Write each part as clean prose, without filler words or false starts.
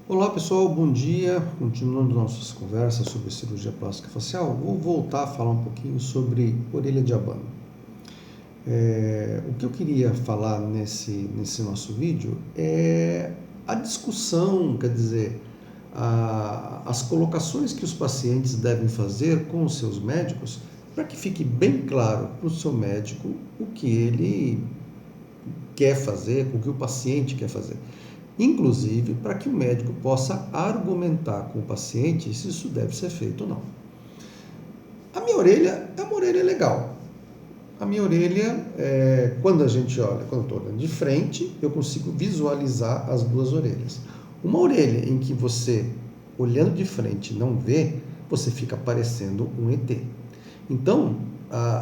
Olá pessoal, bom dia. Continuando nossas conversas sobre cirurgia plástica facial, vou voltar a falar um pouquinho sobre orelha de abano. O que eu queria falar nesse nosso vídeo é a discussão, quer dizer, as colocações que os pacientes devem fazer com os seus médicos para que fique bem claro para o seu médico o que ele quer fazer, o que o paciente quer fazer. Inclusive para que o médico possa argumentar com o paciente se isso deve ser feito ou não. A minha orelha é uma orelha legal. A minha orelha, quando a gente olha, quando eu estou olhando de frente, eu consigo visualizar as duas orelhas. Uma orelha em que você, olhando de frente, não vê, você fica parecendo um ET. Então,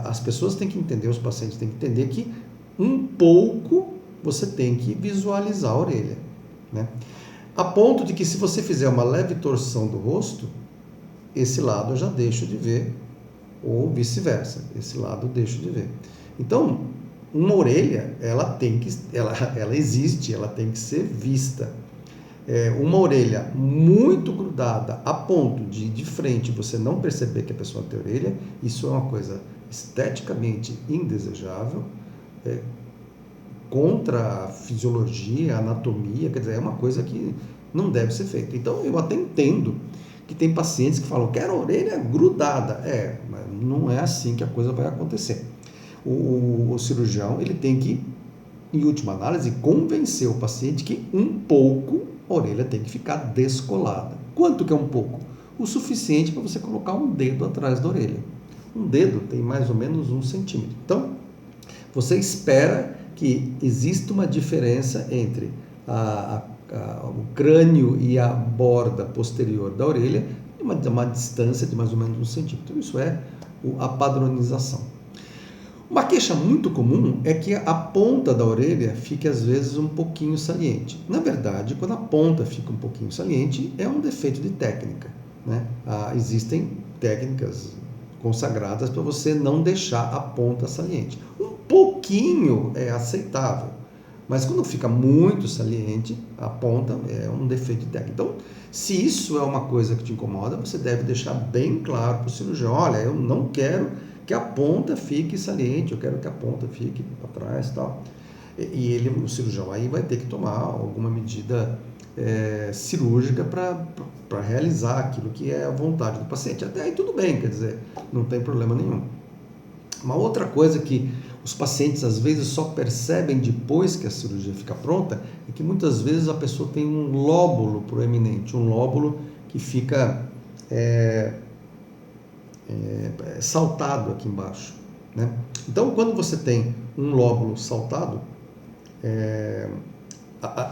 as pessoas têm que entender, os pacientes têm que entender que um pouco você tem que visualizar a orelha, né? A ponto de que se você fizer uma leve torção do rosto, esse lado eu já deixo de ver, ou vice-versa, esse lado eu deixo de ver. Então, uma orelha, ela existe, ela tem que ser vista. Uma orelha muito grudada a ponto de frente você não perceber que a pessoa tem orelha, isso é uma coisa esteticamente indesejável, contra a fisiologia, a anatomia, quer dizer, é uma coisa que não deve ser feita. Então, eu até entendo que tem pacientes que falam, quero a orelha grudada. Mas não é assim que a coisa vai acontecer. O cirurgião, ele tem que, em última análise, convencer o paciente que um pouco a orelha tem que ficar descolada. Quanto que é um pouco? O suficiente para você colocar um dedo atrás da orelha. Um dedo tem mais ou menos 1 centímetro. Então, você espera que exista uma diferença entre o crânio e a borda posterior da orelha, uma distância de mais ou menos 1 centímetro. Isso é a padronização. Uma queixa muito comum é que a ponta da orelha fique às vezes um pouquinho saliente. Na verdade, quando a ponta fica um pouquinho saliente, é um defeito de técnica, né? Existem técnicas consagradas para você não deixar a ponta saliente. Um pouquinho é aceitável, mas quando fica muito saliente, a ponta é um defeito de técnica. Então, se isso é uma coisa que te incomoda, você deve deixar bem claro para o cirurgião, olha, eu não quero que a ponta fique saliente, eu quero que a ponta fique para trás e tal. E o cirurgião aí vai ter que tomar alguma medida cirúrgica para realizar aquilo que é a vontade do paciente. Até aí tudo bem, quer dizer, não tem problema nenhum. Uma outra coisa que os pacientes às vezes só percebem depois que a cirurgia fica pronta é que muitas vezes a pessoa tem um lóbulo proeminente, um lóbulo que fica saltado aqui embaixo, né? Então, quando você tem um lóbulo saltado,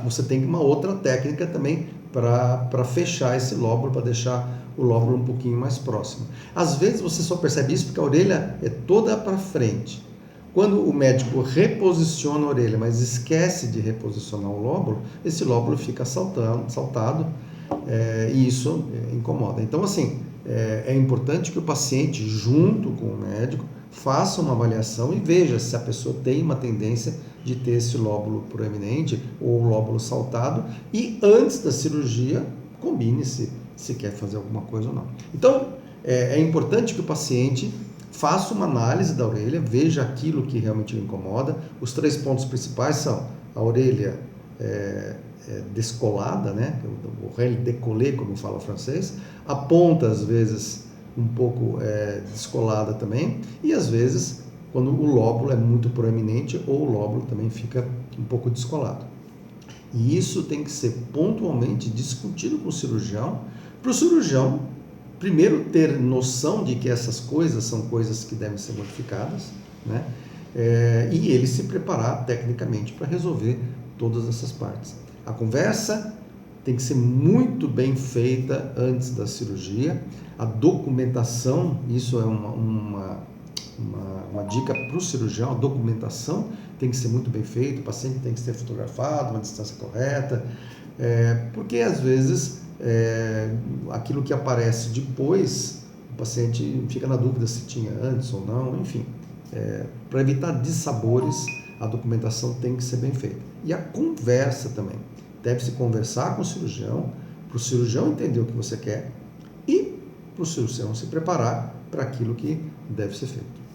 você tem uma outra técnica também para fechar esse lóbulo, para deixar o lóbulo um pouquinho mais próximo. Às vezes você só percebe isso porque a orelha é toda para frente. Quando o médico reposiciona a orelha, mas esquece de reposicionar o lóbulo, esse lóbulo fica saltado, e isso incomoda. Então, assim, é importante que o paciente, junto com o médico, faça uma avaliação e veja se a pessoa tem uma tendência de ter esse lóbulo proeminente ou lóbulo saltado, e antes da cirurgia combine se quer fazer alguma coisa ou não. Então, é importante que o paciente faça uma análise da orelha, veja aquilo que realmente lhe incomoda. Os 3 pontos principais são a orelha descolada, né? O oreille décollée, como fala o francês, a ponta às vezes um pouco descolada também, e às vezes quando o lóbulo é muito proeminente ou o lóbulo também fica um pouco descolado. E isso tem que ser pontualmente discutido com o cirurgião, para o cirurgião primeiro ter noção de que essas coisas são coisas que devem ser modificadas, né? E ele se preparar tecnicamente para resolver todas essas partes. A conversa tem que ser muito bem feita antes da cirurgia. A documentação, isso é uma dica para o cirurgião, a documentação tem que ser muito bem feita, o paciente tem que ser fotografado, uma distância correta, porque às vezes aquilo que aparece depois, o paciente fica na dúvida se tinha antes ou não, enfim. Para evitar dissabores, a documentação tem que ser bem feita. E a conversa também. Deve-se conversar com o cirurgião para o cirurgião entender o que você quer e para o cirurgião se preparar para aquilo que deve ser feito.